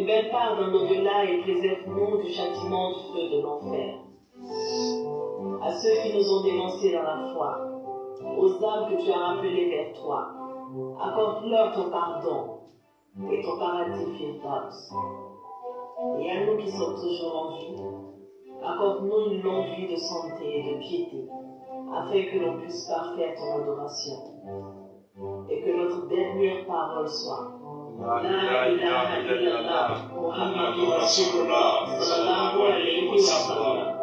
une belle part dans l'au-delà et préserve-nous du châtiment du feu de l'enfer. À ceux qui nous ont dénoncés dans la foi, aux âmes que tu as rappelées vers toi, accorde-leur ton pardon et ton paradis firdaus. Et à nous qui sommes toujours en vie, accorde-nous une longue vie de santé et de piété, afin que l'on puisse parfaire ton adoration. Et que notre dernière parole soit La ilaha illallah, Muhammadur Rasulullah, sallallahu alayhi wa sallam.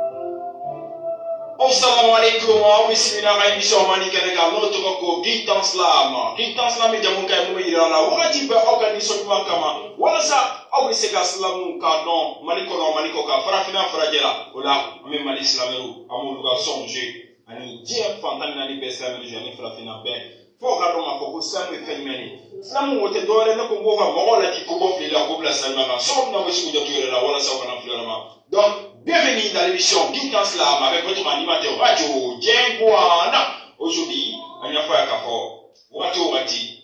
Assalamu alaikum wa bismillah émission Manikanega notre ko Gitan Slam et jamuka mu irana wakati ba organisation kama wala sa aw se ka slamu ka don maniko ka farafina farajela wala me mali islameru amulu ga sonje ani je fantani nani be islameru jani farafina be fo ga don ma ko samu femeni slamu wote dore ne ko ngoga mogola di ko bo fila ko bla salma so na be su jotu irana wala sa kana filama donc bienvenue dans l'émission Gitan Slam avec votre animateur radio Djengwana. Aujourd'hui, on y a fait un café. Wati,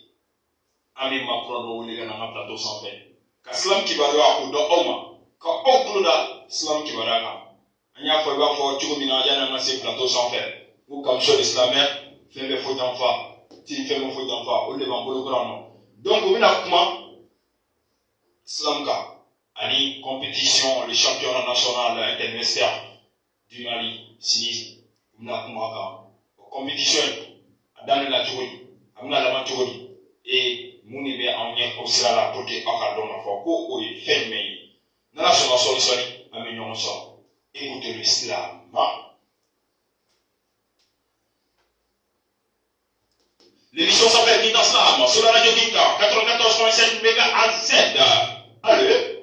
ami ma prado les gars dans plateau sans fin. Ka slam qui va voir au oma, ka onkluda slam qui va là. On y a fait un café. Tu combines à dans ces plateaux sans fin. Vous comme sur l'islamien, faites mes fautes d'enfant, tu fais mes fautes d'enfant, au devant pour le grand. Donc on a comment slam ka. Ani compétition, le championnat national interministère du Mali, sinistre, compétition, dans la Tchouri, amna la Tchouri, et mounibe en lien pour cela la pour que Akadon a fait quoi ou fait mais dans la solution, amignon sort. Écoutez l'islam. L'émission s'appelle Gitan Slam sur la radio Gitan 94.7 MHz. Allez.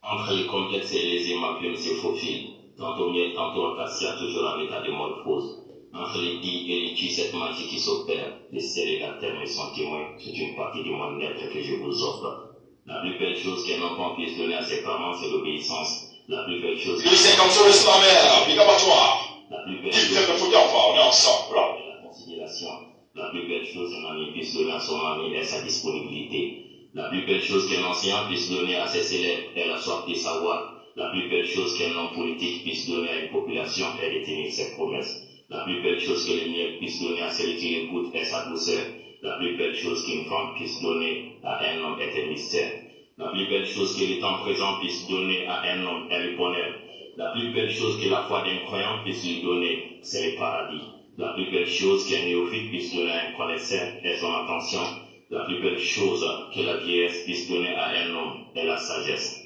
Entre les complexes et les immaculés se faufilent, tantôt miel, tantôt acacia, toujours en état de morphose. Entre les dits et les tu, cette magie qui s'opère, les célibataires me sont témoins, c'est une partie du monde être que je vous offre. La plus belle chose qu'un enfant puisse donner à ses parents, c'est l'obéissance. La plus belle chose... C'est comme sur l'islamère, la plus belle chose... on est ensemble. La considération. La plus belle chose qu'un ami puisse donner à son ami est sa disponibilité. La plus belle chose qu'un enseignant puisse donner à ses élèves est la soif des savoirs. La plus belle chose qu'un homme politique puisse donner à une population est de tenir ses promesses. La plus belle chose que le miel puisse donner à celui qui l'écoute est sa douceur. La plus belle chose qu'une femme puisse donner à un homme est un mystère. La plus belle chose que le temps présent puisse donner à un homme est le bonheur. La plus belle chose que la foi d'un croyant puisse lui donner, c'est le paradis. La plus belle chose qu'un néophyte puisse donner à un connaisseur est son attention. La plus belle chose que la vieillesse puisse donner à un homme est la sagesse.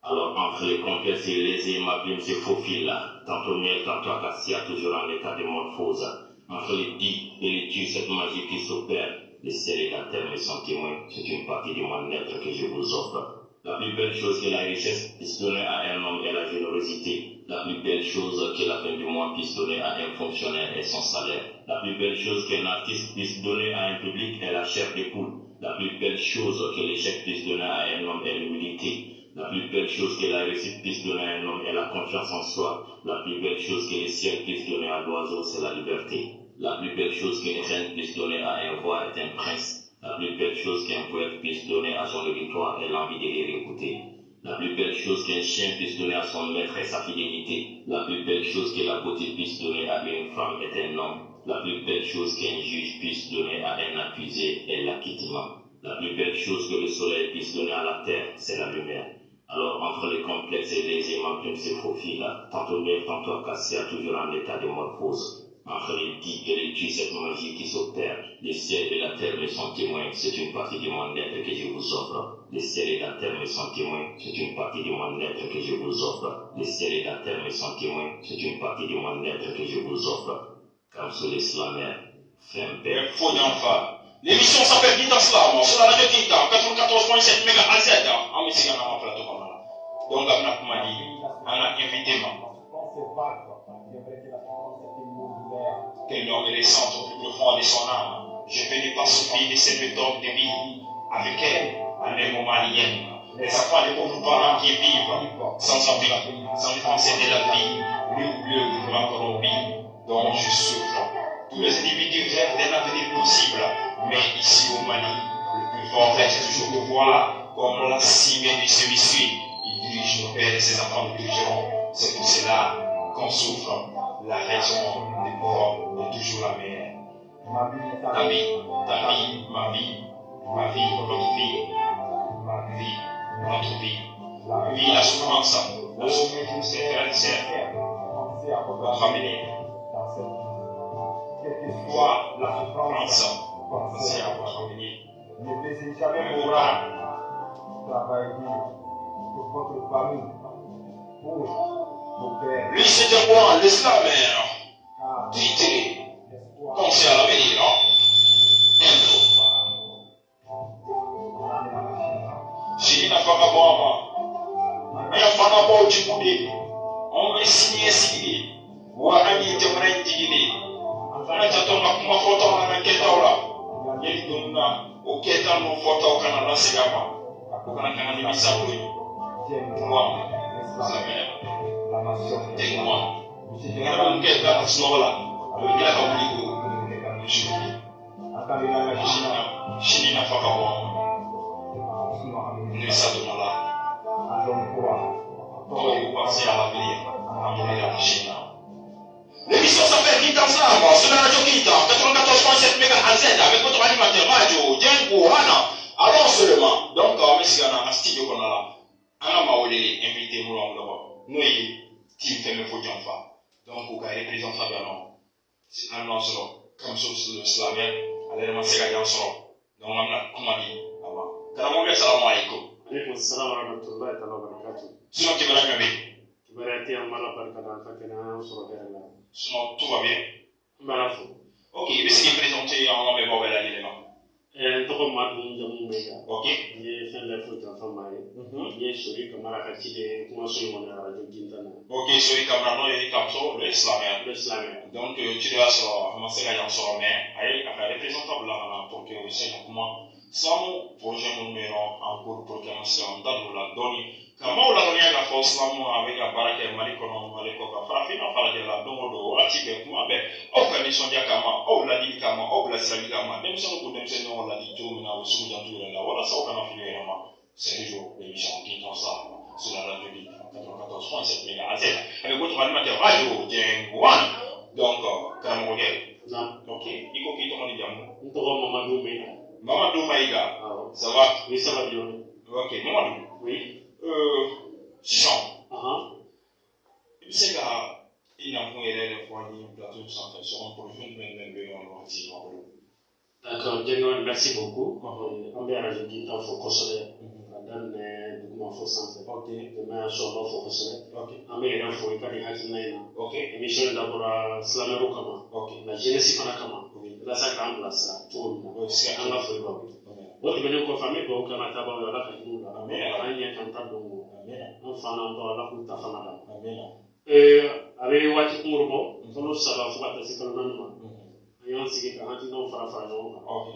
Alors, entre les complexes et les immaculés se faufilent, tantôt miel, tantôt acacia, toujours en état de morphose. Entre les dits et les tu, cette magie qui s'opère, les célibataires me sont témoins, c'est une partie du monde être que je vous offre. La plus belle chose que la richesse puisse donner à un homme est la générosité. La plus belle chose que la fin du mois puisse donner à un fonctionnaire est son salaire. La plus belle chose qu'un artiste puisse donner à un public est la chair des poules. La plus belle chose que l'échec puisse donner à un homme est l'humilité. La plus belle chose que la réussite puisse donner à un homme est la confiance en soi. La plus belle chose que le ciel puisse donner à l'oiseau, c'est la liberté. La plus belle chose qu'une reine puisse donner à un roi est un prince. La plus belle chose qu'un poète puisse donner à son auditoire est l'envie de les réécouter. La plus belle chose qu'un chien puisse donner à son maître est sa fidélité. La plus belle chose que la beauté puisse donner à une femme est un homme. La plus belle chose qu'un juge puisse donner à un accusé est l'acquittement. La plus belle chose que le soleil puisse donner à la terre, c'est la lumière. Alors, entre les complexes et les immaculés se faufilent, tantôt miel, tantôt acacia, toujours en état de morphose. Entre les dits et les tu, cette magie qui s'opère, les ciels et la terre me sont témoins, c'est une partie du monde être que je vous offre. Les ciels et la terre me sont témoins, c'est une partie du monde être que je vous offre. Les ciels et la terre me sont témoins, c'est une partie du monde être que je vous offre. Comme sur l'islamère, fin père. Faux d'enfant. L'émission s'appelle Gitan Slam sur la radio Gitan 94.7 MHz. En musique, on a un plateau comme ça. Donc, on a invité qu'elle homme les centres au plus profond de son âme. Je peux ne pas souffrir de cette méthode de vie. Avec elle, un même malienne. Les enfants des pauvres parents qui vivent sans abri, sans dépenser de la vie. dont je souffre. Tous les individus rêvent d'un avenir possible, mais ici au Mali, le plus fort reste toujours au pouvoir, comme la cime du celui-ci. Il dirige nos pères et ses enfants nous dirigeront. C'est pour cela qu'on souffre. La raison du pouvoir est toujours la meilleure. Ta vie, ma vie, notre vie, notre vie. Oui, la souffrance, c'est frères et sœurs, votre avenir. Voir la souffrance, c'est à votre avenir. Ne baissez jamais vos bras. Travaillez pour votre famille, pour vos pères. Lui, c'était moi, l'islam, titré, pensez à l'avenir, non? Chini nafaka bwama. Aya fana bo chikude. On signé signé. Wa ani jamana njigini. Ana chatonga kuma foto na ketaula. Yeli dunga o keta no foto kana na sigama. Kana kana ni misabu. Moi. Moi. Ngana mketa na snola. Ngila ka muligo. Chini nafaka bwama. Nous sommes là. Pour penser à l'avenir, à la Chine. L'émission s'appelle Kita Ensemble, c'est la radio Kita, 94.7 MHz avec votre animateur radio, Djengo Hana. Alors seulement, donc, merci à la studio qu'on a là. On a invité nous là-bas. Nous, team Femme Fodjanfa. Donc, vous avez représenté bien non. C'est un nom sur comme sur le slamien, allez le masser à Yansoro. Donc, on a comment dire. Karamoge salamu alaikum. Alaikum salam wa rahmatullahi wa barakatuh. Sinon, tu verras bien. Kibarati amala barkada fakena sura dela. Sinon, tout va bien. Barafu. Ok, mais ce qui est présenté en nom de Bobel à l'élément. Toko madu jamu mega. Ok. Ye fende futa famaye. Ye suri kamara kachide kuma suri mona radio gintana. Ok, celui qui a maintenant et comme ça, le islamien. Le islamien. Donc, tu dois se commencer à y en sortir, mais avec un représentable là, pour que vous sachiez comment. Islamu projet numéro en cours pour que nous soyons dans la donne. Comment on a donné la force Islamu avec la baraka Malikono, Malikoka, Frafina, Faradela, Domodo, Atibe, Kumabe, Organisation Yakama, O la Dikama, O la Salikama, même si nous pouvons la Dito, nous avons souvent tout là, voilà, ça, on a fini vraiment. C'est toujours l'émission qui est ça, sur la radio 94.7 MHz, avec votre animateur radio, Djengouan. Donc, Karamoge. Ok, il faut qu'il tombe les diamants. Nous avons Mamadou Mega. Mamadou Maïga, ça va? Oui, ça va bien. Ok, Mamadou. Oui. 600. Il sait qu'il n'a pas eu de fois ni plateau sans faire sur un projet de 22 ans. D'accord, Djengo, merci beaucoup. On va rajouter du temps pour consommer. Dan document faut santé. Ok. Demain sur l'offre faut consommer. Ok. On va y aller pour écarter hakinaina. Ok. Émission d'abord slamero kama. Ok. La jeunesse fana kama. La ça quand place tout. C'est un affaire là. What you mean confirmer ko kana taba wala ka himu la. Amen. Anya kan tabo. Amen. On fana ndo la ku ta fana da. Amen. Avec wati kumurbo, solo sala fuata sikalonanuma. Ayon sigi ka hanti no fara fara no. Ok.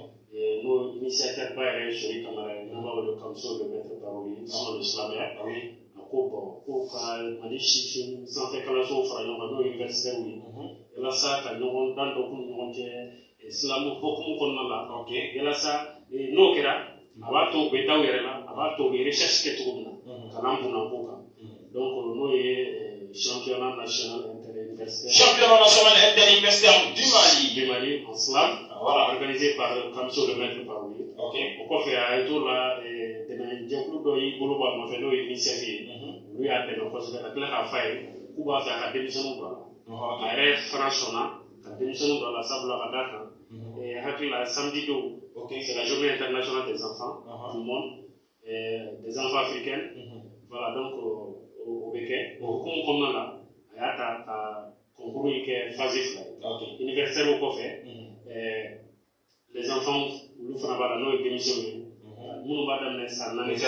Nos initiateurs par Chéri Kamara, nous avons le Kamso de Maître Paroli, dans l'islam, oui, à Kobo, au Kal, à l'Ichifin, sans faire que la chose, à nos universitaires, oui. Et là, ça, quand nous avons dans le coup, nous avons islam, beaucoup qu'on a là, ok. Et là, ça, nous, qui là, à tout, bêta, ou là, à tout, les recherches qui sont là, quand on a beaucoup. Donc, nous, championnat national interuniversitaire. Championnat national interuniversitaire du Mali en slam, voilà, organisé par le Kamso de Maître Paroli. Ok. Pourquoi faire un tour là, de Djengou Doyi, Goloba, m'a fait l'initiative. Lui a fait le poste de la clé à faire, ou va faire la démission ou pas. Arrête François, la démission dans la Sable à Dakar. Et avec la samedi d'eau, c'est la journée internationale des enfants, tout le monde, des enfants africains. Voilà, donc, au Béquet, au Concours là, il y a un concours qui est phasé. Universitaire au Cofé, les enfants, nous faisons la note démissionnaire. Les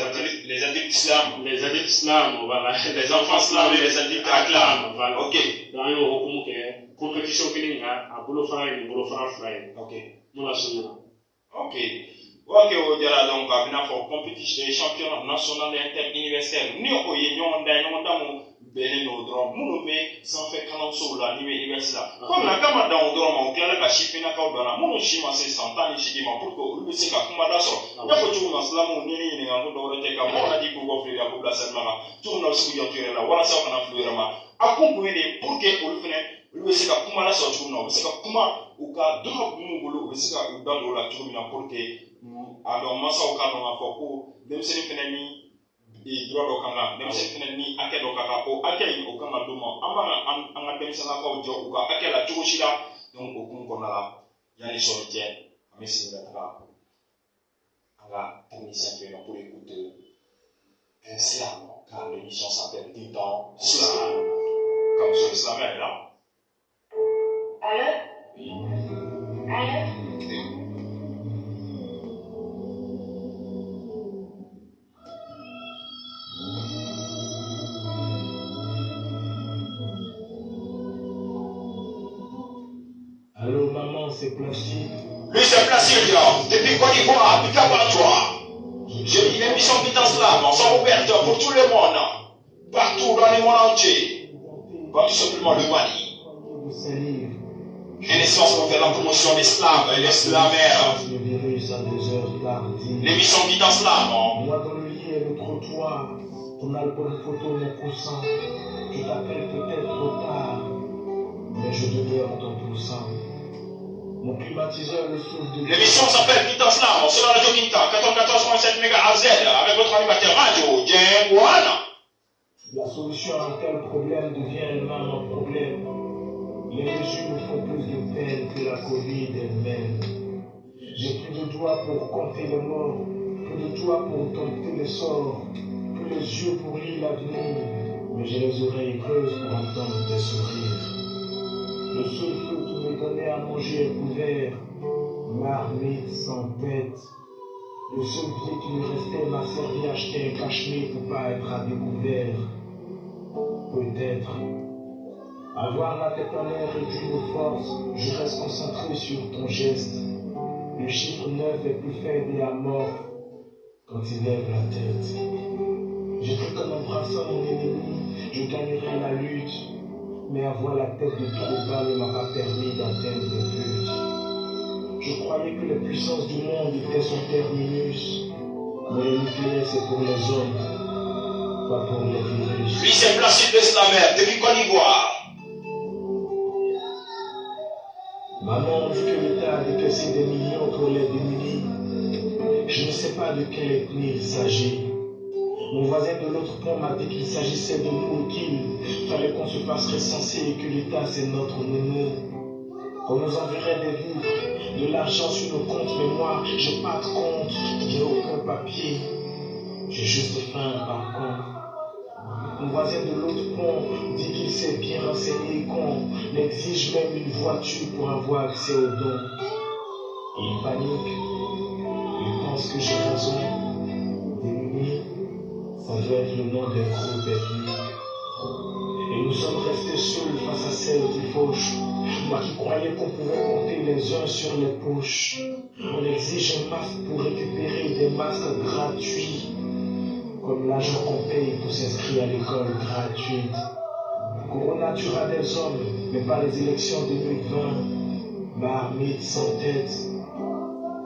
adultes islam. Les adultes islam, voilà. Les enfants islam et les adultes aklam. Voilà. Ok. Dans une compétition qui est à Boulofra et Boulofra Fly. Ok. Nous la souvenons. Ok. Ok, on dira donc à bien pour compétition championnat national interuniversitaire. Nous avons eu Beneno dron munume sans fait canon sur la nuit université comme la cama dans dron mon clair la chifina ka dona munu shima se santani shikima pour que lui se ka kuma da so ya ko tu na slamu ni ni ngam do rete ka mo na di ko go ya ko blasa mama tu na su ya tire la wala sa kana fluira ma akungu ni pour que olu fene lui se ka kuma la so tu na se ka kuma u ka do mu bulu se ka u da do la tu na pour que ado masa u ka do ma ko dem se ni fene ni e droit do kanga dem se fene ni ake do kaka o ake yi o kanga do mo anga dem se na ko jo ko ake la chuo shira donc o kun ko na la yani so je amesi da ta anga technicien fait pour écouter un slam car l'émission s'appelle Dit dans Slam comme sur Islam est là. Allô? Oui. Allô? Allô maman, c'est Placide. Lui c'est Placide, depuis Côte d'Ivoire, depuis Cap-Vert. J'ai une émission qui dans Slam, sans ouverture pour tout le monde, partout dans le monde entier, pas tout simplement le Mali. Une essence pour faire la promotion de l'islam et l'islamère. L'émission qui dans Slam. Moi dans le lit et le trottoir, ton album photo, mon coussin. Je t'appelle peut-être trop tard, mais je demeure ton poussin. Mon climatiseur le souffle de... L'émission s'appelle Dit dans Slam, sur la radio Quinta, 94.7 MHz, avec votre animateur radio, Jane Wana. La solution à un tel problème devient elle-même un problème. Les mesures nous font plus de peine que la Covid elle-même. J'ai plus de doigts pour compter les morts, plus de doigts pour dompter les sorts, plus les yeux pour lire l'avenir, mais j'ai les oreilles creuses pour entendre tes sourires. Le seul feu qui me donnait à manger est couvert, marmite sans tête. Le seul pied qui me restait m'a servi à acheter un cachemire pour pas être à découvert. Peut-être. Avoir la tête en l'air réduit nos forces, je reste concentré sur ton geste. Le chiffre 9 est plus faible et amorphe quand il lève la tête. J'ai cru qu'en embrassant mon ennemi, je gagnerais la lutte. Mais avoir la tête de trop bas ne m'a pas permis d'atteindre le but. Je croyais que les puissances du monde étaient son terminus. Mais le nucléaire c'est pour les hommes, pas pour les virus. Lui c'est Placide de l'islamère, depuis Côte d'Ivoire. Maman dit que l'État a décaissé des millions pour les démunis. Je ne sais pas de quelle ethnie il s'agit. Mon voisin de l'autre pont m'a dit qu'il s'agissait de nous et qu'il fallait qu'on se fasse recenser et que l'État c'est notre nounou. Qu'on nous enverrait des livres, de l'argent sur nos comptes, mais moi j'ai pas de compte, j'ai aucun papier. J'ai juste faim par contre. Mon voisin de l'autre pont dit qu'il s'est bien renseigné et qu'on exige même une voiture pour avoir accès aux dons. Il panique, il pense que j'ai raison. Démunis, ça doit être le nom d'un groupe ethnique. Et nous sommes restés seuls face à celle qui fauche. Moi qui croyais qu'on pouvait compter les uns sur les poches. On exige un masque pour récupérer des masques gratuits. Comme l'argent qu'on paye pour s'inscrire à l'école gratuite. Corona tuera des hommes, mais pas les élections 2020. Marmite sans tête.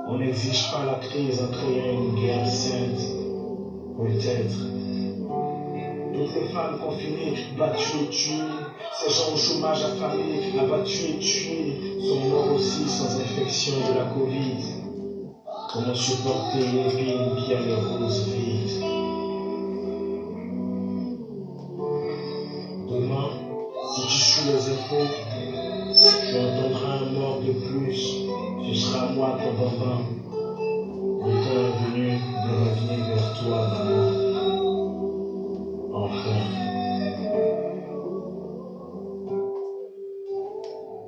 On n'exige pas la crise en créant une guerre sainte. Peut-être. Toutes les femmes confinées, battues et tuées. Ces gens au chômage affamés, abattus et tués, sont morts aussi sans infection de la Covid. Comment supporter une ville qui a les roses vides? Demain, si tu suis les infos, tu entendras un mort de plus. Ce sera moi ton bambin. Le temps est venu de revenir vers toi, maman. Enfin.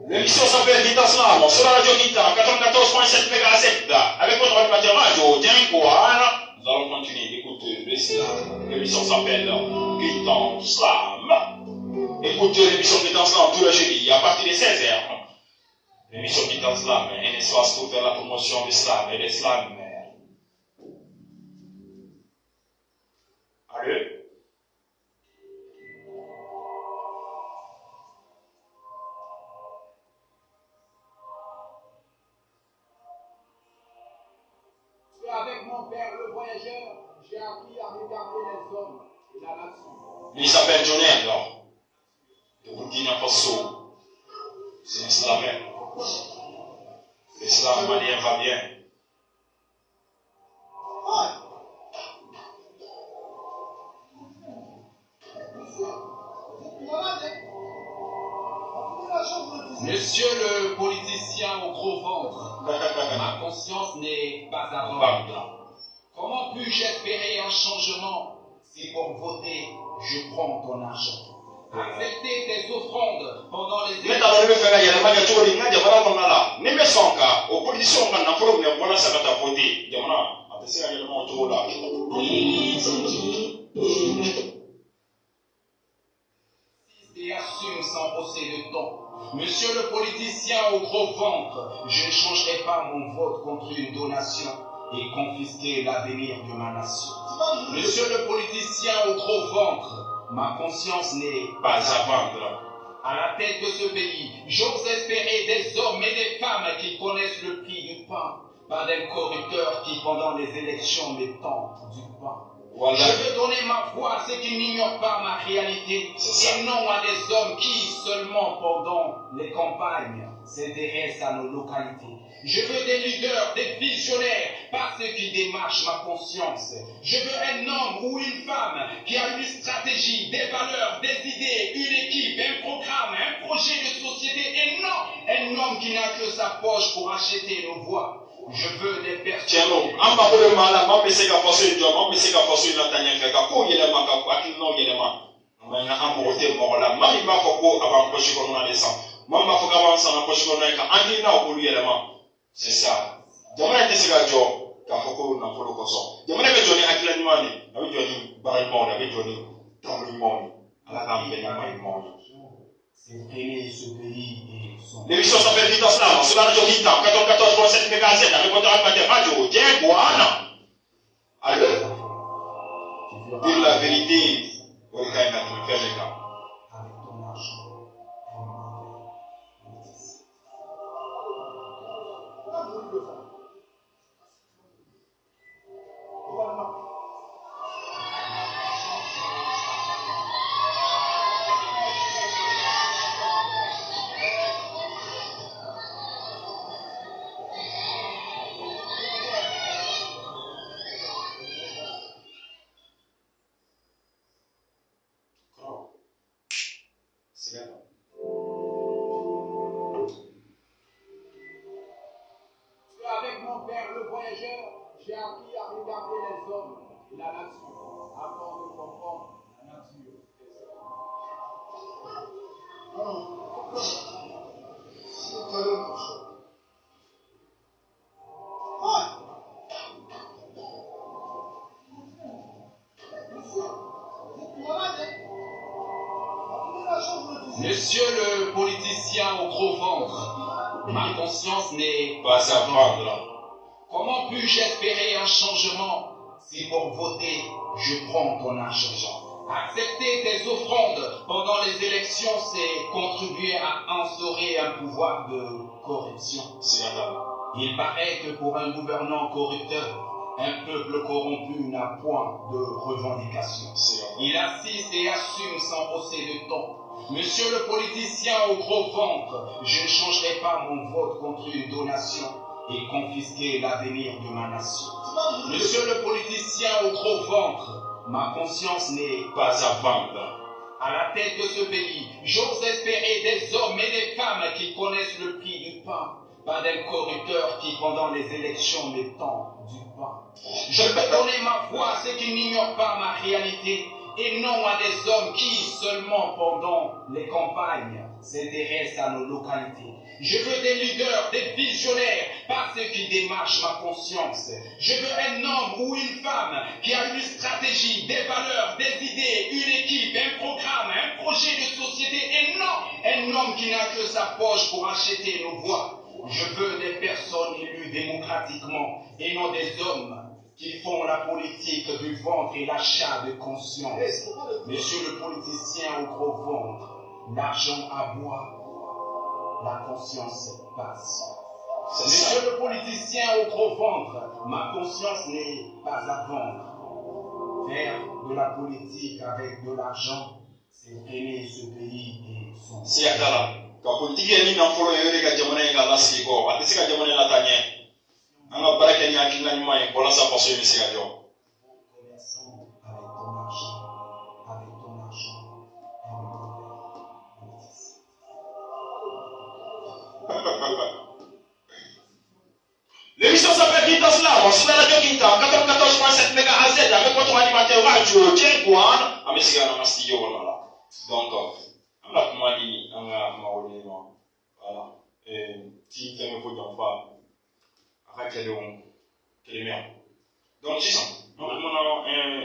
L'émission s'appelle Dit dans Slam, sur la radio Quinta, 94.7 MHz, avec votre animateur radio, Jane Wana. Nous allons continuer d'écouter l'islam. L'émission s'appelle Dit dans Slam. Écoutez l'émission Dit dans Slam tous les jeudis à partir de 16h. L'émission Dit dans Slam est un espace pour faire la promotion de l'islam et de l'islam. Allô? mon père le voyageur, j'ai appris à regarder les hommes et la nature. Il s'appelle Jonel, de Burkina Faso. C'est l'islamien. L'islam malien va bien. Monsieur le politicien au gros ventre, ma conscience n'est pas à vendre. Comment puis-je espérer un changement si pour voter, je prends ton argent? Accepter tes offrandes pendant les élections. Et assume sans hausser de ton. Monsieur le politicien au gros ventre, je ne changerai pas mon vote contre une donation et confisquer l'avenir de ma nation. Monsieur le politicien au gros ventre, ma conscience n'est pas à vendre. À la tête de ce pays, j'ose espérer des hommes et des femmes qui connaissent le prix du pain, pas des corrupteurs qui pendant les élections me tentent du pain. Voilà. Je veux donner ma voix à ceux qui n'ignorent pas ma réalité et non à des hommes qui, seulement pendant les campagnes, s'intéressent à nos localités. Je veux des leaders, des visionnaires, pas ceux qui démarchent ma conscience. Je veux un homme ou une femme qui a une stratégie, des valeurs, des idées, une équipe, un programme, un projet de société et non un homme qui n'a que sa poche pour acheter nos voix. Je veux des personnes. C'est ça. Jamana te se ka jɔ k'a fɔ ko nafolo kosɔn. Jamana bɛ jɔ ni hakilina ɲuman de, a bɛ jɔ ni baara ɲumanw de, a bɛ jɔ ni tɔn ɲumanw de. Ala k'an bɛn n'a ma ɲumanw ye. L'émission s'appelle Vita Slam, c'est la radio Vita, 14,7 MHz, avec votre animateur radio, Jay Boana. Alors, dire la vérité, oui, quand il a fait les gars. Avec mon père le voyageur, j'ai appris à regarder les hommes et la nature avant de comprendre la nature. Monsieur le politicien au gros ventre, ma conscience n'est pas à vendre. Comment puis-je espérer un changement si pour voter, je prends ton argent? Accepter tes offrandes pendant les élections, c'est contribuer à instaurer un pouvoir de corruption. Il paraît que pour un gouvernant corrupteur, un peuple corrompu n'a point de revendication. Il assiste et assume sans hausser de ton. Monsieur le politicien au gros ventre, je ne changerai pas mon vote contre une donation et confisquer l'avenir de ma nation. Monsieur le politicien au gros ventre, ma conscience n'est pas à vendre. À la tête de ce pays, j'ose espérer des hommes et des femmes qui connaissent le prix du pain, pas des corrupteurs qui pendant les élections me tentent du pain. Je veux donner ma voix à ceux qui n'ignorent pas ma réalité et non à des hommes qui, seulement pendant les campagnes, s'intéressent à nos localités. Je veux des leaders, des visionnaires, pas ceux qui démarchent ma conscience. Je veux un homme ou une femme qui a une stratégie, des valeurs, des idées, une équipe, un programme, un projet de société et non un homme qui n'a que sa poche pour acheter nos voix. Je veux des personnes élues démocratiquement et non des hommes qui font la politique du ventre et l'achat de conscience. Monsieur le politicien au gros ventre, l'argent aboie, la conscience passe. Monsieur le politicien au gros ventre, ma conscience n'est pas à vendre. Faire de la politique avec de l'argent, c'est freiner ce pays et son... Si akala, ka politique ni na folo yore ka jamana nga lasi ko, ati sika jamana la tanye. Anga baraka ni akina nyuma en bola sa faso ni sika jo. Commerçant avec ton argent, avec ton argent, un mauvais politicien. L'émission s'appelle Guinta Slam, sur la radio Guinta, 94.7 MHz, avec votre animateur radio, Jay Guan, à Messiga dans le studio, voilà. Donc, on a comment dit, on a maolé, voilà. Et, team fait me faut d'en faire, avec les meilleurs. Donc, c'est ça. Donc,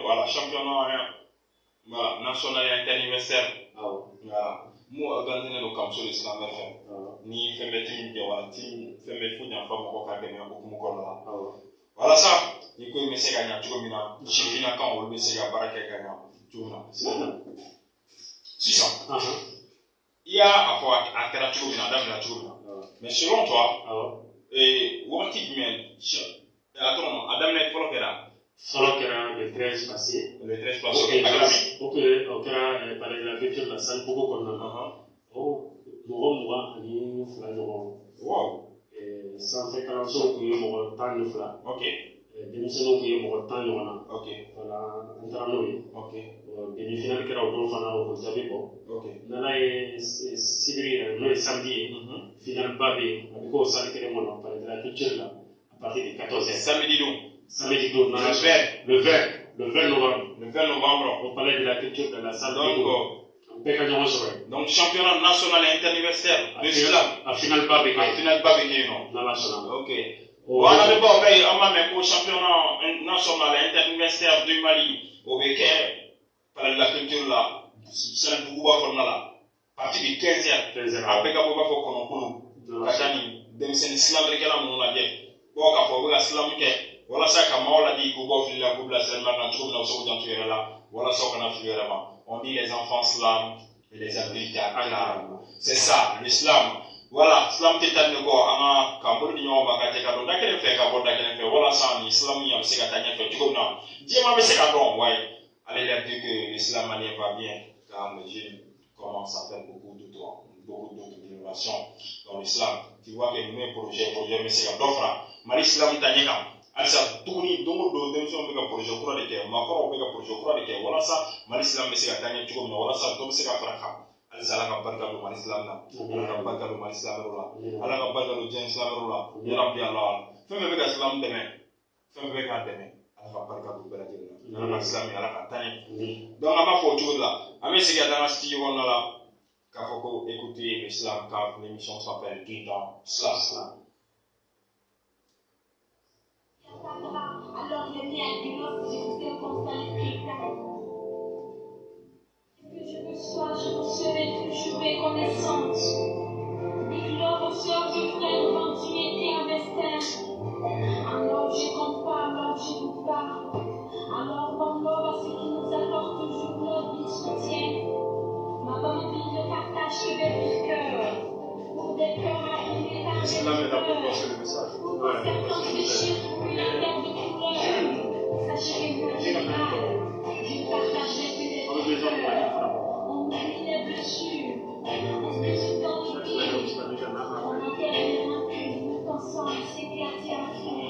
voilà, championnat, voilà, national et interuniversitaire. Voilà. Moi, organisé le camp sur l'Islam FM. Ni fait mes teams de voilà, team fait mes fous d'en faire mon coca de mon beaucoup là. Voilà ça. Ni quoi, mais c'est gagnant, tu vois, mina. J'ai fini quand on le sait, baraka gagnant. Tu vois, c'est ça. Il y a à fois à faire tu vois, mina, dame la tu vois. Mais selon toi, et what it meant, attends, Adam n'est pas là. Solo qui era le 13 passé. Le 13 passé. Ok, par la culture de la salle, beaucoup qu'on a. Oh, moi, ani fila ɲɔgɔn. Wow. Sanfɛ kalanso kun ye mɔgɔ 12. Ok. Denmisɛnninw kun ye mɔgɔ 10 ɲɔgɔn na. Ok. Voilà, an taara n'o ye. Ok. Demi-finale kɛra o don fana o jaabi bɔ. Ok. N'ala ye sibiri n'o ye samedi ye. Finale ba bɛ yen a bɛ k'o salle kelen kɔnɔ par la culture la à partir de 14h. Samedi don. Samedi don. Le 20 novembre. Le 20 novembre. Au palais de la culture de la salle. Donc, championnat national et interuniversitaire de l'islam. À finale barbecue. Non. Dans la salle. Ok. Voilà, mais bon, on va mettre au championnat national et interuniversitaire du Mali. Au Béquet, palais de la culture là. C'est le Bouba qu'on a là. Partie du 15e. Après, on va faire qu'on a Katani, Demsen Islam, on a dit. Bon, quand on va Islam, voilà ça, comme on l'a dit, qu'on va faire la coupe, la semaine, on a trouvé dans ce qu'on a là. Voilà ça qu'on a fait vraiment. On dit les enfants slam et les adultes aklam. C'est ça, l'islam. Voilà, islam t'état de quoi, on a Kamboul d'Union, Bakate, Kadon, d'Akele fait, Kabon, d'Akele fait, voilà ça, l'islam, il y a un sécatania fait, tu comprends? Dis-moi, mais c'est Kadon, ouais. Allez leur dire que l'islam malien va bien, car les jeunes commencent à faire beaucoup d'autres innovations dans l'islam. Tu vois que nous, projet, mais c'est Kadon, mais l'islam t'aniera. Alisa tuguni dongo do denmisɛnw bɛ ka projet kura de kɛ maakɔrɔw bɛ ka projet kura de kɛ walasa Mali Islam bɛ se ka taa ɲɛ cogo min na walasa dɔ bɛ se ka fara kan alisa Ala ka barika don Mali Islam na Ala ka barika don Mali silamɛw la Ala ka barika don diɲɛ silamɛw la yarabi Ala fɛn fɛn bɛ ka Islam dɛmɛ fɛn fɛn bɛ k'a dɛmɛ Ala ka barika don bɛɛ lajɛlen na Mali Islam Ala ka taa ɲɛ donc an b'a fɔ o cogo de la an bɛ segin ka taa an ka studio kɔnɔna la k'a fɔ ko écoutez l'islam car l'émission s'appelle Guidant Islam. Alors je viens du nord, je vous ai consacré. Que je me sois, je vous serai toujours reconnaissante. Dis-le aux sœurs et frères quand tu étais investir. Alors je compte pas, alors je vous parle. Alors bonjour à ceux qui nous apportent toujours leur vie soutien. Ma bonne vie de partage que des cœurs. Pour des cœurs raffinés par des cœurs. Pour certains fléchis pour une affaire de couleur. Sachez que moi j'ai mal. Je partagerai que des cœurs. On oublie les blessures. On se met dans l'oubli. On enterre les rancunes. Tout ensemble s'éclater à fond.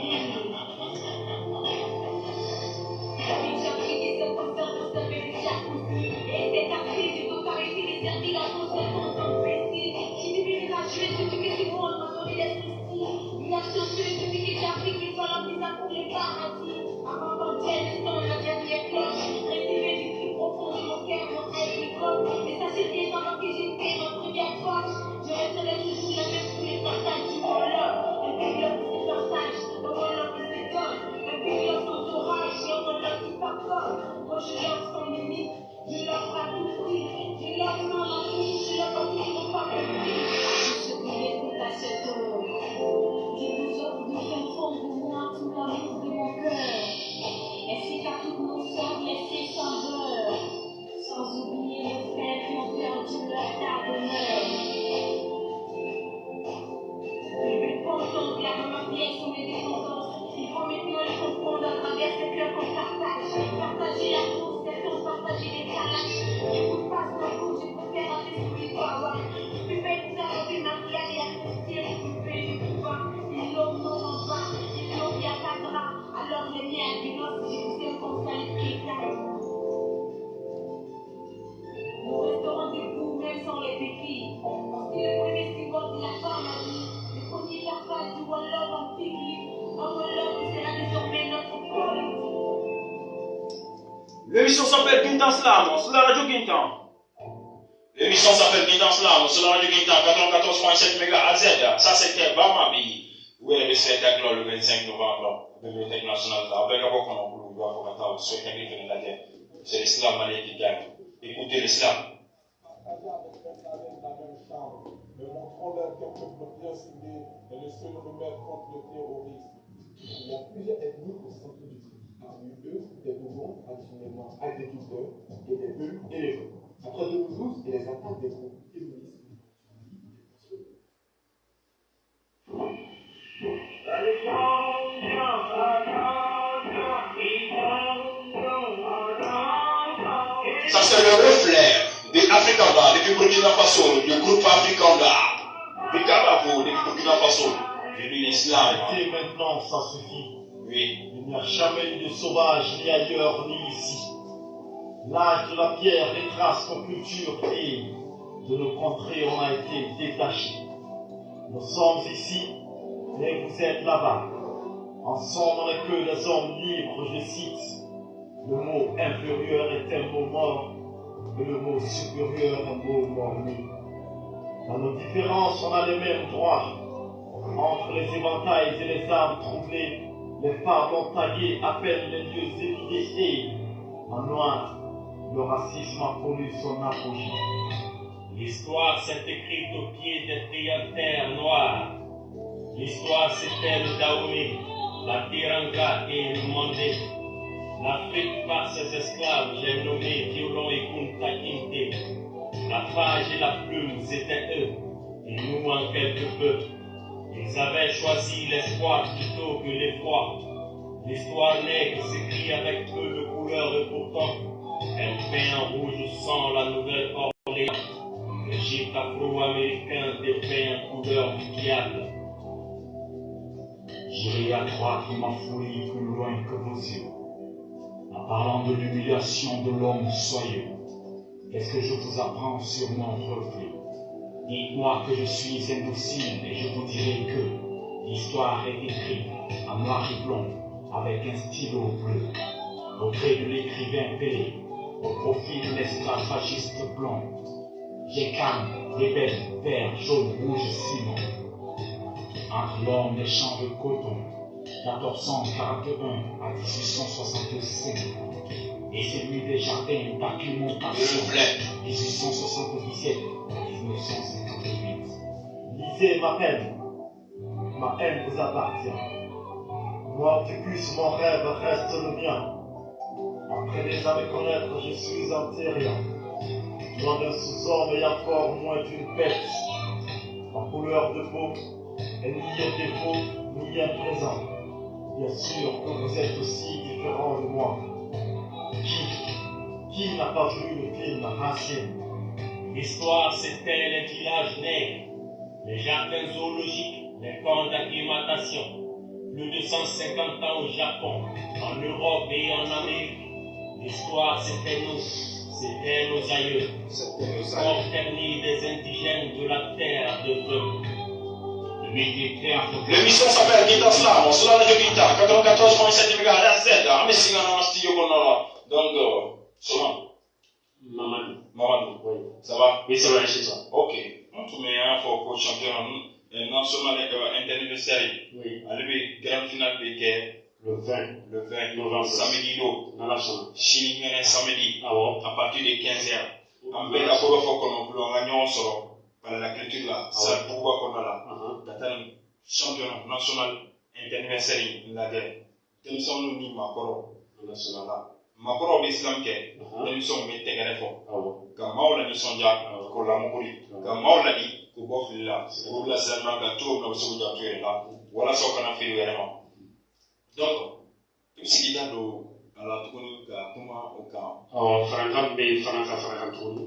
J'ai appris des circonstances pour se faire des jacuzzi. Et c'est appris du tout par ici les services à cause de ton temps précis. J'ai diminué la jouer sur tout ce qui monde m'a donné les soucis. Une action sur les soucis que j'ai appris qu'il soit la mise à pour les paradis. Avant d'entrer le son, la dernière cloche. Résumé du plus profond de mon cœur, mon L'émission s'appelle Guintan Slam sur la radio Guintan. L'émission s'appelle Guintan Slam sur la radio Guintan 94.7 MHz. Ça c'était Bamabi. Où est le spectacle le 25 novembre, la Bibliothèque nationale. Avec la voix qu'on a voulu voir pour attendre ce spectacle de la guerre. C'est l'islam malien qui gagne. Écoutez l'islam. Mais montrons leur qu'un peuple bien soudé est le seul remède contre le terrorisme. Il y a plusieurs ethnies au centre du pays. Parmi eux, des Dougons, traditionnellement agriculteurs, et des Beuls éleveurs. Entre les Ouzous et les attaques des groupes terroristes. Ça c'est le reflet de Africanda, depuis Burkina Faso, du groupe Africanda. Du Kabavo, depuis Burkina Faso, de l'islam. Arrêtez maintenant, ça suffit. Oui. Il n'y a jamais eu de sauvage ni ailleurs ni ici. L'âge de la pierre retrace nos cultures et de nos contrées on a été détachés. Nous sommes ici, mais vous êtes là-bas. Ensemble, on n'est que des hommes libres, je cite. Le mot inférieur est un mot mort, et le mot supérieur un mot mort-né. Dans nos différences, on a les mêmes droits. Entre les éventails et les âmes troublées, les fables taguées appellent les lieux évidés et, en noir, le racisme a connu son apogée. L'histoire s'est écrite au pied des triantaires noirs. L'histoire c'était le Daoumé, la Tiranga et le Mandé. L'Afrique par ses esclaves, j'ai nommé Violon et Kunta Kinte. La page et la plume, c'était eux, et nous en quelque peu. Ils avaient choisi l'espoir plutôt que l'effroi. L'histoire nègre s'écrit avec peu de couleurs et pourtant, elle peint en rouge sang la Nouvelle-Orléans. Le gîte afro-américain dépeint en couleur du diable. J'irai accroître ma folie plus loin que vos yeux. En parlant de l'humiliation de l'homme soyeux, qu'est-ce que je vous apprends sur mon reflet? Dites-moi que je suis indocile et je vous dirai que l'histoire est écrite en noir et blanc avec un stylo bleu, au trait de l'écrivain Pelé, au profil de l'esclavagiste blanc. J'ai canne, ébène, vert, jaune, rouge, ciment. Entre l'homme des champs de coton, 1441 à 1865, et celui des jardins d'acclimatation, 1877 à 1958. Lisez ma haine vous appartient. Morticus, mon rêve reste le mien. Après les années connaître, je suis un terrien. Loin d'un sous-homme ayant fort moins d'une bête. Ma couleur de peau est ni un défaut, ni un présent. Bien sûr que vous êtes aussi différents de moi. Qui n'a pas vu le film Racine? L'histoire, c'était les villages nègres, les jardins zoologiques, les camps d'acclimatation. Plus de 150 ans au Japon, en Europe et en Amérique. L'histoire, c'était nous, c'était nos aïeux. Corps terni des indigènes de la terre de Dieu. L'émission s'appelle Guintan Slam, sur la radio Guintan, 94.7 MHz, mais si on a un studio qu'on a donc, comment? Mamadou, oui. Ça va? Oui, ça va chez toi. Ok. On te met un fort coach champion, non seulement international, oui. Allez, grande finale de le 20 novembre, samedi, Chine, samedi, à partir de 15h. En fait, la fois qu'on a gagné, on sort. Par la culture là, c'est pourquoi qu'on a là. Dans championnat national anniversaire la guerre. Nous sommes nous Makoro national là. Makoro l'islam que nous sommes mis tegare fort. Quand Maola ni sonja ko la mokuri. Quand Maola di ko bof là, ko la salma ga to na so ja to là. Wala so kana fi vraiment. Donc, si il y a ala tukuni ka kuma o ka. Franka be franka tukuni.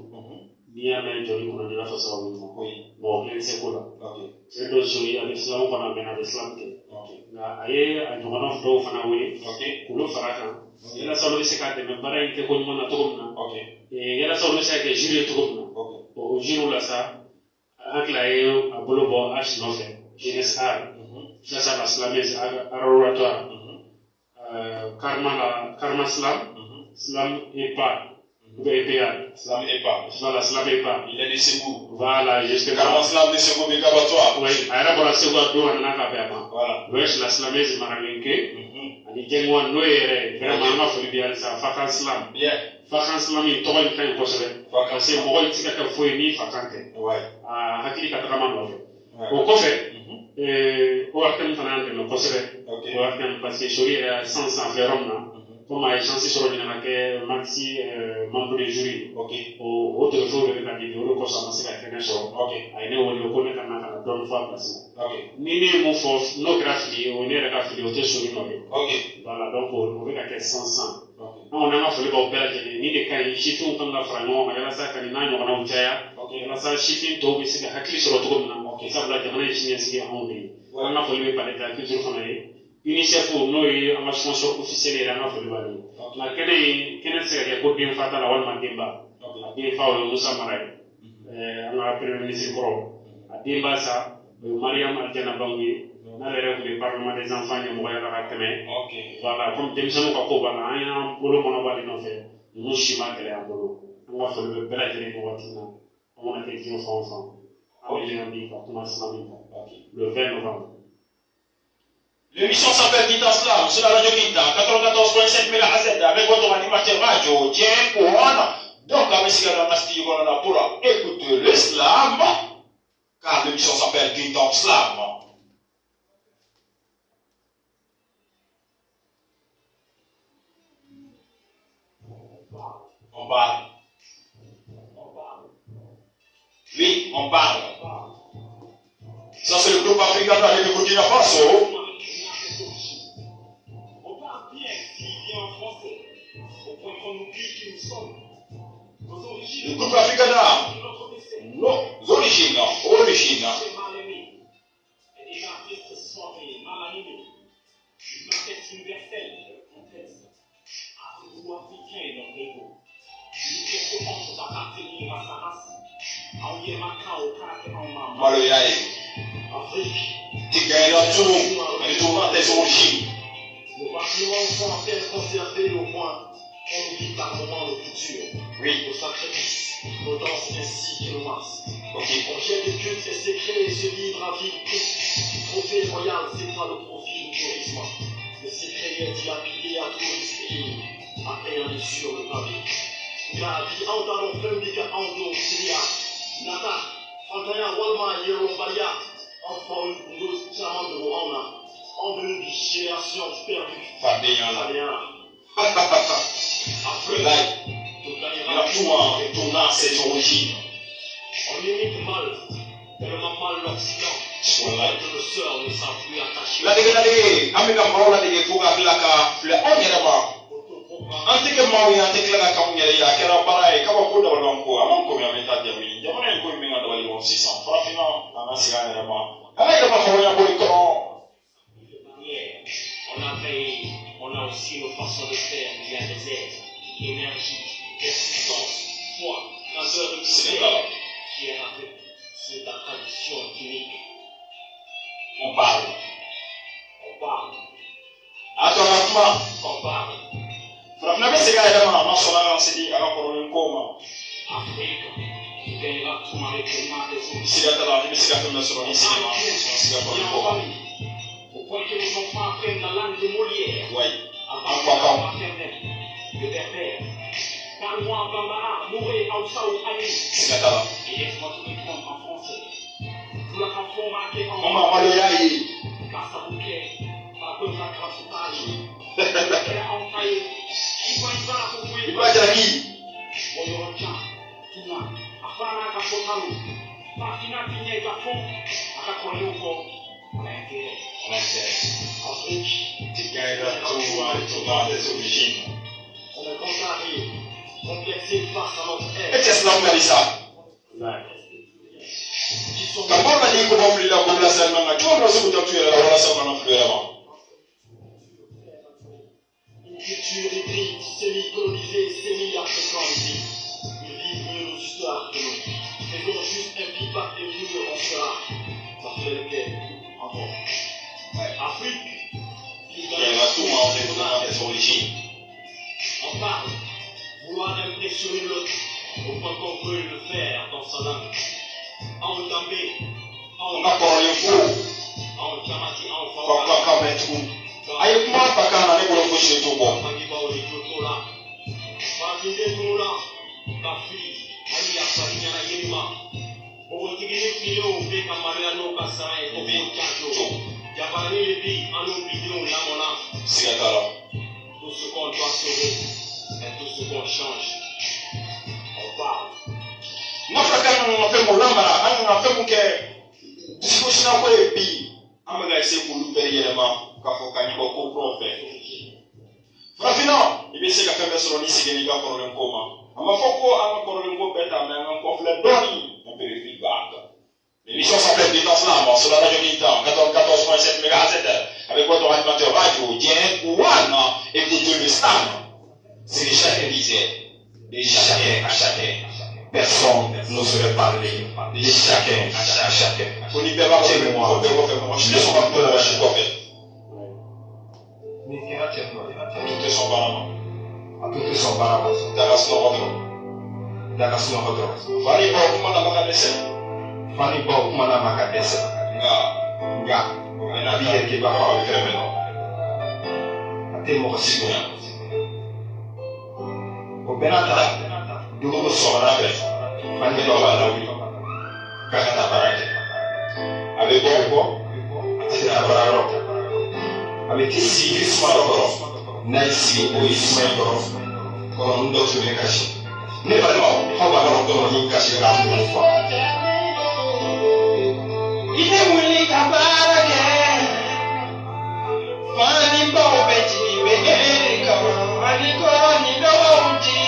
Ni ya mɛ jɔli kɔnɔ ni nafa sababu ma ko ye bon ne se ko la c'est dɔ sori a bɛ silamɛw fana mɛn a bɛ silamɛ kɛ nka a ye a ɲɔgɔnna dɔw fana wele k'olu fara kan yalasa olu bɛ se ka dɛmɛ baara in kɛ ko ɲuman na cogo min na yalasa olu bɛ se ka kɛ jiri ye cogo min na o jiriw la sa an tila ye a bolo bɔ a si nɔfɛ jeunesse art filasa la silamɛ aratoire karma slam Slam EPA. EPA. Slam EPA. Voilà, Slam EPA. Il est de Ségou. Voilà, justement. Carrément Slam de Ségou, mais toi. Oui, alors pour la seconde, on a un peu. Voilà. Oui, je la Slamais, je m'en ai ani jengwa noyere vraiment ma foli biya sa fakan slam bien fakan slam yi to yi kan ko sebe parce que mo yi tika ka foi ni fakante ouais hakili ka kama no ko ko fe o wartan fanan de ko sebe o wartan parce que juri est sans feromna comme ay chance sur ni na ke maxi membre de jury o autre jour de la vidéo ko sa masika kene so ay ne woni ko ne kana kana don fois place ni ne mo fo no graphie o ne ka fi o te suri no voilà donc on veut que 500 on a ma folie ba opéra ni de kan chiffre on la frango ma yala sa kan na nyo na uchaya yala sa chiffre to bi sika hakili soro to na ça bla jamana chini sika on ni on a folie ba de culture fana ye UNICEF no ye ama sponsor officiel ya na folie ba ni na kene se ya ko bien fata la wal mandimba bien fa o Musa Maray ana premier ministre ko adimba sa Mariam Aljana Bangui na le parlement des enfants ni mo ya la teme voilà comme témission ko ko bana aya bolo mono ba di no fe nous chima kele en bolo on va faire le bela jeli ko watina on a été enfant on est en vie le 20 novembre. L'émission s'appelle Guitar Slam sur la radio Guitar 94.5 MHz avec votre animateur radio Dieng Kouana. Donc avec ce qu'on a masté pour écouter le slam car l'émission s'appelle Guitar Slam. On parle. Oui, on parle. Ça c'est le groupe africain avec le Burkina Faso. On parle bien si bien en français, au point qu'on oublie qui nous sommes. Nos origines. Le groupe africain, nos origines. C'est mal aimé. Et des artistes soirées, mal animés. Une orchestre universelle, contexte. Afrique africain et notre ego. Une question entre appartenir à sa race. En yémaka au caractère en maman. Maloyaï. Afrique. Tigayla tout, et tout dans tes origines. Nos bâtiments sont en terre conservés au point. On vit par moments nos cultures. Oui. Nos sacrifices, nos danses ainsi que nos masses. Ok. On jette des cultes et secrets et se livre à vide. Trophée royal, c'est pas le profit du tourisme. Le secret est dilapidé à touristes et à payer sur le pavé. Gabi, Antaro, Fembika, Ando, Syria, Nata, Fantaya, Walma, Yerombaya, enfant une dose charmante de Rwanda, en venu d'une génération perdue. Fabiana. Afrique, il a tout en tournant ses origines. on imite mal, tellement mal l'Occident. Que nos sœurs ne savent plus attacher. La dégâts, Amika Maro, la dégâts, pour la fleur, on y est Ante ke mawi ante kila ka kamnyele ya kera barai kaba ko da walon ko amon ko mi ameta jami jamana ko mi ngada wali 600 frafina ana sigana ya ma ana ka ma ko ya ko ko On a aussi nos façons de faire, il y a des êtres, énergie, persistance, foi, grandeur de mystère qui est avec c'est ta tradition unique. On parle. Attends, on parle. Frafina be siga ya ma ma so na sidi ala ko ron ko ma Afrique, tu gagneras tout avec les mains des autres. Siga tala ni siga tala so ni siga ko au point que les enfants apprennent la langue de Molière. Oui. À partir maternelle, le berbère. Parle-moi en bambara, mourez, aoussa ou ani. Et laisse-moi tout répondre en français. Tout la canton marqué en Maloyaï. Casa bouquet, ma bonne vacances au Paris. Elle a enfaillé. Il va y avoir pour vous. Il va y avoir. On y retient. Tout le monde. Afana Kafotalo. Partina Tigné Gafon. Akakoye au fond. On a intérêt. Afrique. Tout dans des origines. On est contrarié, complexé face à notre aide. Et c'est ce ça. Comment on a dit qu'on va la population, tu vois, nous tuer la relation qu'on a fait avant. Une culture hybride, semi-colonisée, semi-africanisée. Ils vivent mieux nos histoires que nous. Faisons juste un feedback et mieux on sera. Ça fait lequel encore. Afrique. Il y a tout dans des origines. On parle. vouloir impressionner l'autre, au point qu'on veut le faire dans sa langue. En Gambé, en Fou. en Kamati, en Papa Kametu. Ayo kuma pakana ne bolo foshi to bo. Tout ce qu'on doit sauver et tout ce qu'on change, on parle. Nafaka no fe mo lambara, anu na fe mo ke discussion na ko e bi. Amaga ese ko lu beri elema ka fo ka ni ko comprendre fait. Frafina, ibe se ka fe mesoro ni sigeni ga ko len koma. Ama foko ama ko len ko beta mais on ko fle doni on peut le feedback. L'émission s'appelle Détente Slam sur la radio Militant 14.7 MHz avec votre animateur radio Dien Kouana et vous le Slam. C'est de chacun disait, de chacun à chacun. Personne n'oserait parler de chacun à chacun. Faut n'y pas faire moi. Je ne suis pas pour la vache quoi faire. Tout est son barama. Tout est son barama. Dagas no rodro. Dagas no rodro. Fani ba kuma na makadese. Fani ba kuma na makadese. Nga. Na biye ke ba fa o tremendo. Ate mo sigo. O benata. Dulu sora be. Fani ba wa lawi. Kata barake. Ave bo. Ate na bararo. Ave kisi ismaro. Naisi o ismaro. Kono ndo tule kashi. Ne ba no. How ba no do ni kashi ga mu fa. Ine muli kabarake. Fani ba o beti be kama. Ani ko ni do uji.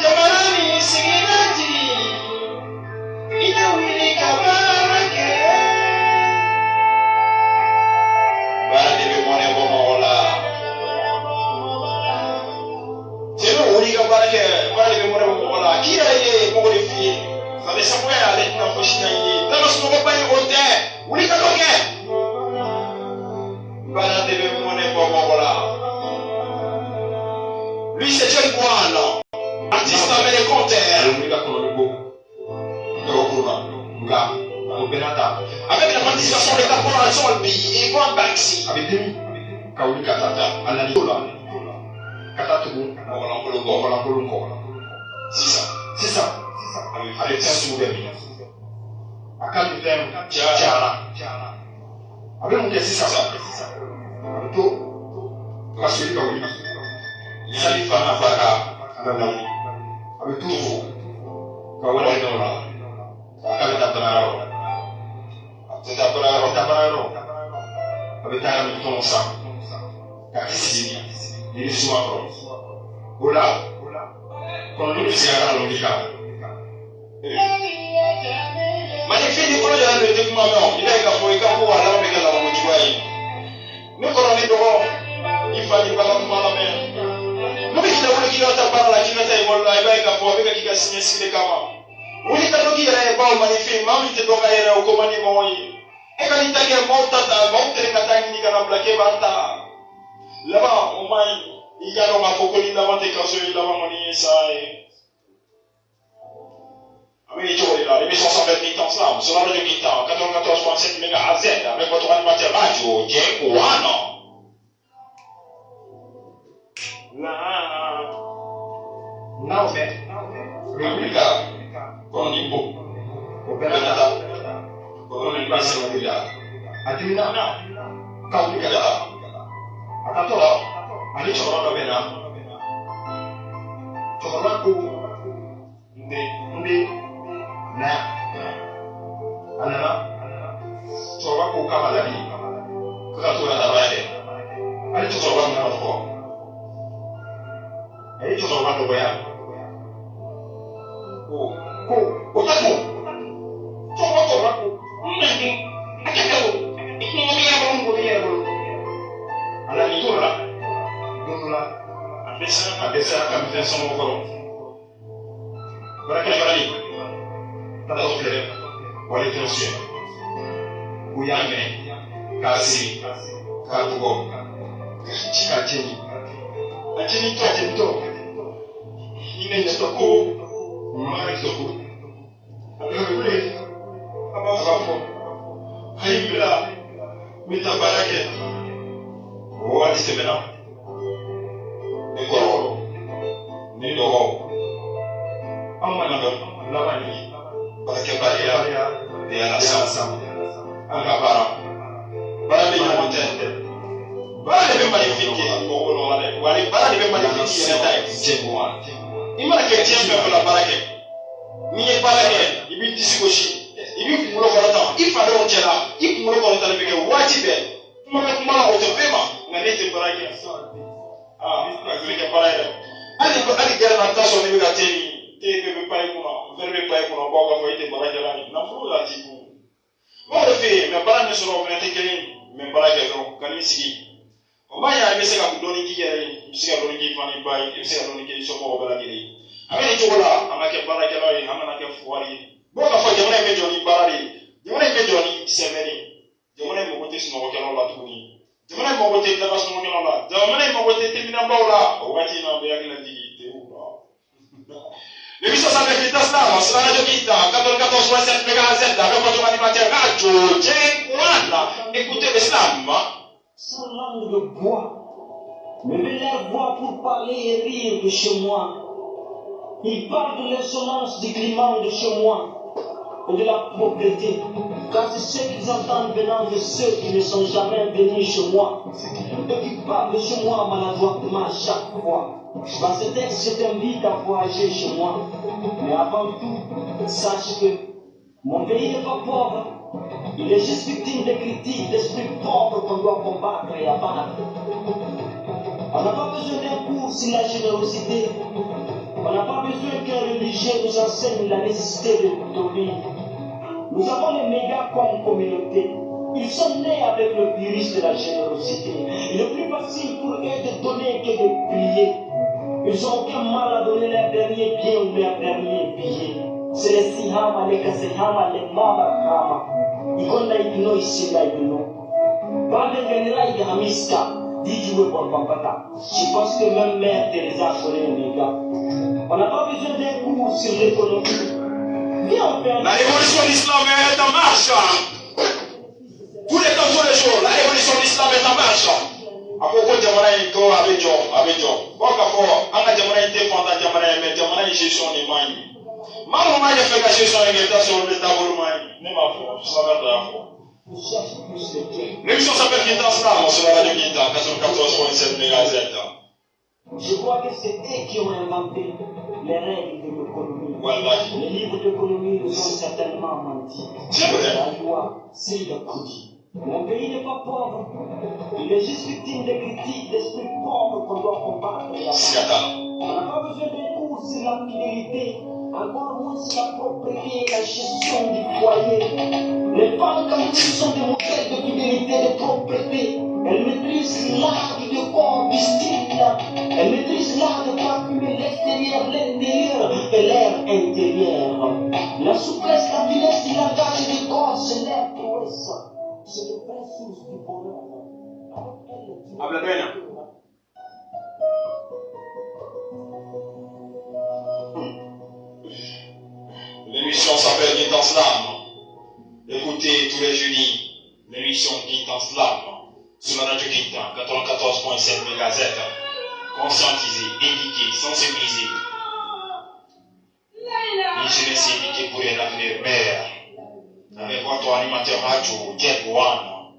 Jamarani siginaji. Ine muli kabarake. Barade be mone bomo ola. Teno uri kabarake. Barade be mone bomo ola. Kira ye mo le fi. Sabe samoya ale na foshina ye. Dama suno ba ni ote. Uri ka doke. Barade be mone bomo ola. Lui c'est John Kouana. Artiste américain. Uri ka kono bo. Nga. Avec la participation de la population du pays, et quoi Banksy. Avec Demi, Kaouli Katata, Ananisola, Katatubu, Olankolongo. C'est ça. Avec un sourire. À quand tu fais Tiara. Avec mon c'est ça. Avec tout, Kasuli Kaouli. Salifa Nafaka, Nanami. Avec tout, Kaouli Nora. Avec Tabanaro. C'est Tabanaro. Avec Tabanaro, ton sang. Kakisi, il est souvent. Ola, quand nous sommes à l'hôpital. Magnifique du projet de développement, il a été pour les capos à l'homme et à la motivation. Nous connaissons d'abord, il fallait pas la mer. Nous qui avons tapé la Chine, il va être capot avec qui a signé ce qu'il est capable. Wuli ka doki yɛrɛ baw manifin maa min tɛ dɔn ka yɛrɛ o ko man di mɔgɔ ye e ka nin ta kɛ maaw ta maaw tɛrɛ ka taa ɲini ka na bila k'e b'a ta laban o man ɲi i ka dɔn k'a fɔ ko ni laban tɛ kaso ye laban kɔni ye sa ye an bɛ cogo de la l'émission s'appelle Détente Slam sur la radio Militant 94.7 MHz avec votre animateur radio Dien Kouana. Now fait Républica con il beau, au Benata, con il basso di là, a Dimina, Caudicata, a Catola, a Ricciolo Bena, Ciocolato, Ndi, Na, Anana, Ciocolato Cavalari, Catura da Vale, a Ricciolo Bena Fo, a Ricciolo Bena. Otaku, Tomato, Akako, Mia, Ananitura, Dula, Abessa, Campeão Mokoro. Para que vale? Tata Ofere, Wale Transfer, Uyame, Kasi, Kabugo, Chikachini, Achinito, Netoko, Maritoko, Akakule, Abafo, Haibla, Mitabarake, Wadisemena, Nekoro, Nidoro, Amanado, Lavani, Barakebaria, Dianasam, Angabara, Barabi Montente. Bala de magnifique, bala de magnifique, il m'a dit que la barake. Ni est barake, il dit Sikoshi, il dit pour le temps, il fallait on tient là, il pour le temps, il fait Watibe, comment on te fait, on est barake. Ah, il fait barake. Allez, gars, l'attention, on est gâté, t'es pas pour nous, vous pas pour nous, on va faire barake là, n'a pas la type. Bon, le fait, mais barake ne sera pas mais barake, quand il s'y Omaya ibese ka kudoni kike ibese ka doni kifani bai ibese ka doni kile shoko obala kile amene chokola amake bara kala yi amana ke fuwari boka fa jamana me joni barari jamana me joni semeni jamana mo gote sino kala la tuni jamana mo gote daba sino kala la jamana mo gote temina bawla wakati na be yakila digi te uba l'émission s'appelle Kitasla sur la radio Kita 14 MHz avec votre animateur radio Jengwana écoutez l'islam. Sans langue de bois, me met leur voix pour parler et rire de chez moi. Il parle de l'insolence du climat de chez moi et de la pauvreté, car c'est ce qu'ils entendent venant de ceux qui ne sont jamais venus chez moi et qui parlent de chez moi maladroitement à chaque fois. Dans ce texte, je t'invite à voyager chez moi, mais avant tout, sache que mon pays n'est pas pauvre. Il est juste victime de critiques, d'esprits pauvres qu'on doit combattre et abattre. On n'a pas besoin d'un cours sur la générosité. On n'a pas besoin qu'un religieux nous enseigne la nécessité de donner. Nous avons les médias comme communauté. Ils sont nés avec le virus de la générosité. Il est plus facile pour eux de donner que de prier. Ils n'ont aucun mal à donner leur dernier bien ou leur dernier billet. C'est les Sihama, les Kasehama, les Mama. Ikona ikino isinda ikino. Bande genera igamiska. Didiwe Bambata. Je pense que même Mère Teresa connaît les gars. On n'a pas besoin d'un cours sur l'économie. Viens on fait. La révolution de l'islam est en marche. Tous les temps, tous les jours, la révolution de l'islam est en marche. Apoko jamana iko abejo. Boka fo, anga jamana ite fonda jamana me jamana gestion ni mani. Maman m'a fait la gestion sur le tableau mani. Ne m'a fo, ça va pas fo. L'émission s'appelle Kitasla, sur la radio Kita 94.7 MHz. Je crois que c'est eux qui ont inventé les règles de l'économie. Voilà. Les livres d'économie nous ont certainement menti. C'est vrai. La loi, c'est le Koudi. Mon pays n'est pas pauvre. Il est juste victime de critiques, d'esprits pauvres qu'on doit combattre. On n'a pas besoin d'un cours sur la fidélité, encore moins sur la propriété et la gestion du foyer. Les femmes comme elles sont des modèles de fidélité, de propriété. Elles maîtrisent l'art du décor, du style. Elles maîtrisent l'art de parfumer l'extérieur, l'intérieur et l'air intérieur. La souplesse, la finesse, le langage du corps, c'est l'air prouesse. C'est le vrai source du bonheur. Habla bien. L'émission s'appelle Guide en Slam. Écoutez tous les jeudis l'émission Guide en Slam sur la radio Kita 94.7 MHz. Conscientiser, éduquer, sensibiliser. Les jeunes éduqués pour un avenir meilleur. Avec votre animateur radio, Jack One.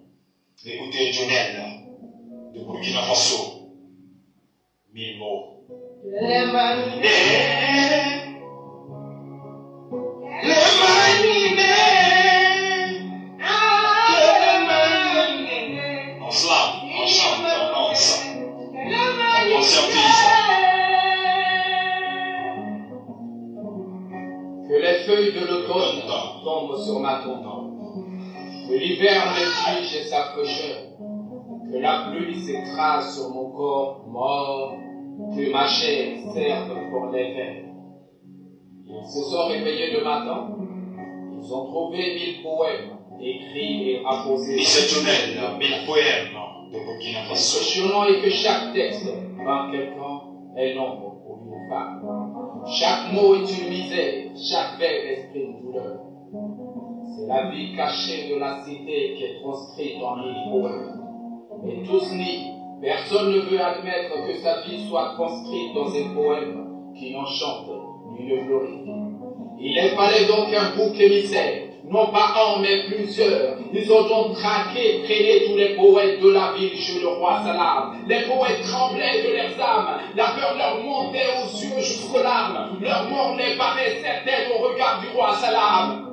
Écoutez Jonel de Burkina Faso. 1000 mots. On slame, on chante, on danse. On conscientise. Que les feuilles de l'automne tombent sur ma tombe. Que l'hiver m'inflige sa fraîcheur. Que la pluie s'écrase sur mon corps mort. Que ma chair serve pour les vers. Ils se sont réveillés le matin. Ils ont trouvé 1000 poèmes écrits et apposés. 17 journaux, 1000 poèmes de Burkina Faso. Ce chemin est que chaque texte par quelqu'un est l'ombre pour une femme. Chaque mot est une misère, chaque verbe exprime douleur. C'est la vie cachée de la cité qui est transcrite dans 1000 poèmes. Et tous nient, personne ne veut admettre que sa vie soit transcrite dans un poème qui n'enchante ni ne glorifie. Il les fallait donc un bouc émissaire, non pas un mais plusieurs. Ils ont donc traqué, traîné tous les poètes de la ville chez le roi Salam. Les poètes tremblaient de leurs âmes, la peur leur montait aux yeux jusqu'aux larmes. Leur mort les paraît certaine au regard du roi Salam.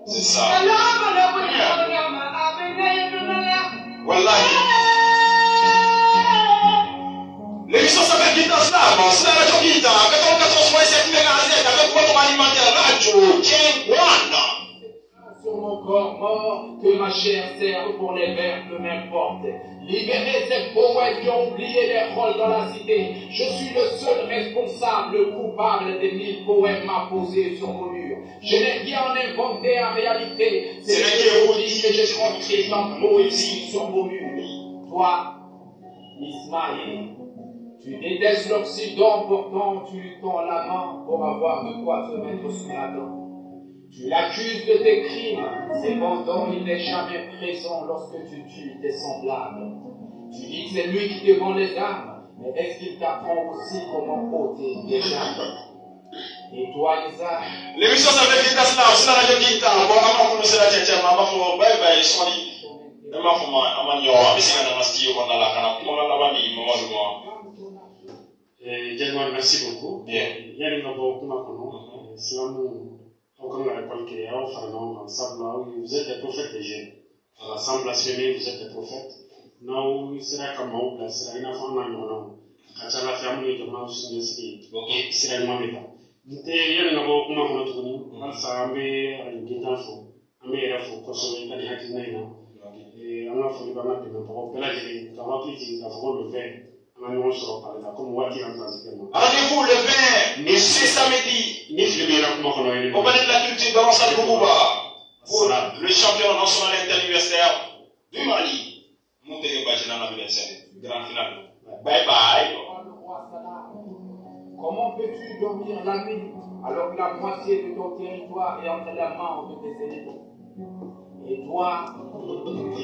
C'est ça. Wallahi. L'émission s'appelle Guitare Slam. C'est la radio Guitare. 94.7 MHz avec votre animateur radio King One. Sur mon corps mort, que ma chair serve pour les vers, peu m'importe. Libérez ces poètes qui ont oublié les rôles dans la cité. Je suis le seul responsable, le coupable des 1000 poèmes apposés sur vos murs. Je n'ai rien inventé en réalité. C'est l'érudit que j'ai transcrit en poésie sur vos murs. Toi, Ismaël, tu détestes l'Occident, pourtant tu lui tends la main pour avoir de quoi te mettre sous la dent. Tu l'accuses de tes crimes, cependant il n'est jamais présent lorsque tu tues tes semblables. Tu dis que c'est lui qui te vend les armes, mais est-ce qu'il t'apprend aussi comment ôter les armes? Et toi, Isaac? L'émission s'appelle Guitare Slam. C'est la radio Guitare. Bon, avant de commencer la tête, je vais bye bye. Je suis je vais faire ma niora. Je vais faire ma style. On a la canne. On a la vanille. Maman de moi. Diagman, merci beaucoup. Bien. Il y a une beaucoup de Islam. Comme la réponse qu'il y a, vous êtes des prophètes des jeunes. Sans blasphémer, vous êtes des prophètes. Non, il sera comme vous, il sera une affaire non, non. Quand ça va faire, nous devons aussi nous essayer. Ok, c'est la même étape. Vous êtes, il y a une autre comment on tourne. Ça, on met une guitare faux. On met la faux, qu'on se met dans les hâtes naïna. Et on a fait pas mal de temps pour là, j'ai rempli la faux le vin. Rendez-vous le 20 et ce samedi au palais de la culture dans l'ensemble de Bouba pour le champion national interuniversitaire du Mali. Montez dans la grande finale. Bye bye. Comment peux-tu dormir la nuit alors que la moitié de ton territoire est entre la main de tes ennemis? Et toi, tu es